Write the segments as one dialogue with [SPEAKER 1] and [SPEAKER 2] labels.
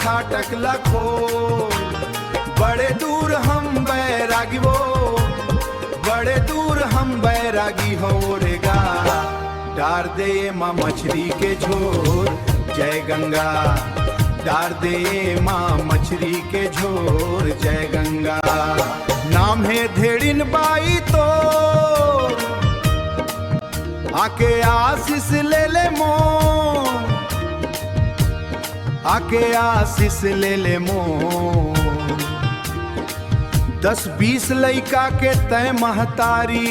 [SPEAKER 1] फटाटक लखो। बड़े दूर हम बैरागी वो, बड़े दूर हम बैरागी हो रे गा। डार दे माँ मछली के झोर जय गंगा, डार दे माँ मछली के झोर जय गंगा। नाम है धेड़िन बाई तो आके आशीष ले ले मो, आके आशीष ले ले मो। 10-20 लइका के तय महतारी,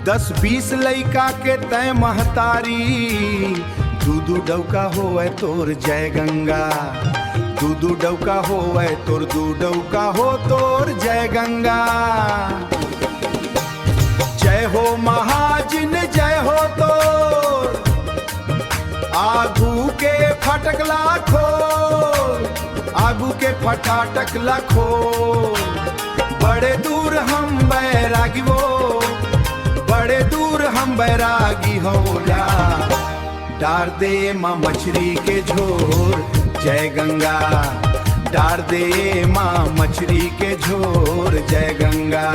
[SPEAKER 1] 10-20 लइका के तय महतारी। दूधू डौका होए तोर जय गंगा, दूधू डौका होए तोर, दू डौका हो तोर जय गंगा। जय हो महाजिन जय हो तोर, आगू के फटक लाखो, आगू के फटाटक लखो। बड़े दूर हम बैरागी वो, बड़े दूर हम बैरागी होला। डार दे माँ मछली के झोर जय गंगा, डार दे माँ मछली के झोर जय गंगा।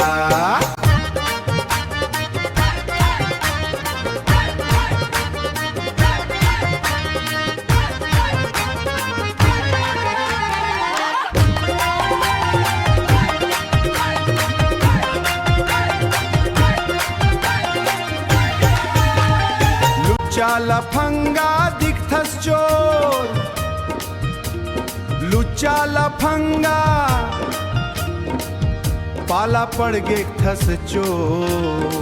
[SPEAKER 1] लुच्चा लफंगा दिखथस चोर, लुच्चा लफंगा पाला पड़ गे थस चोर।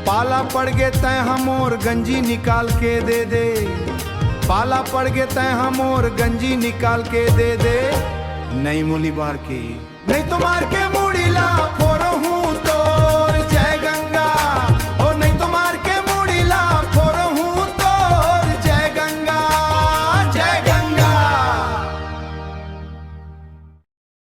[SPEAKER 1] पाला पड़ गे तय हमोर गंजी निकाल के दे दे, पाला पड़ गे तय हमोर गंजी निकाल के दे दे। नहीं मूली बार के, नहीं तो मार के मुड़ी ला।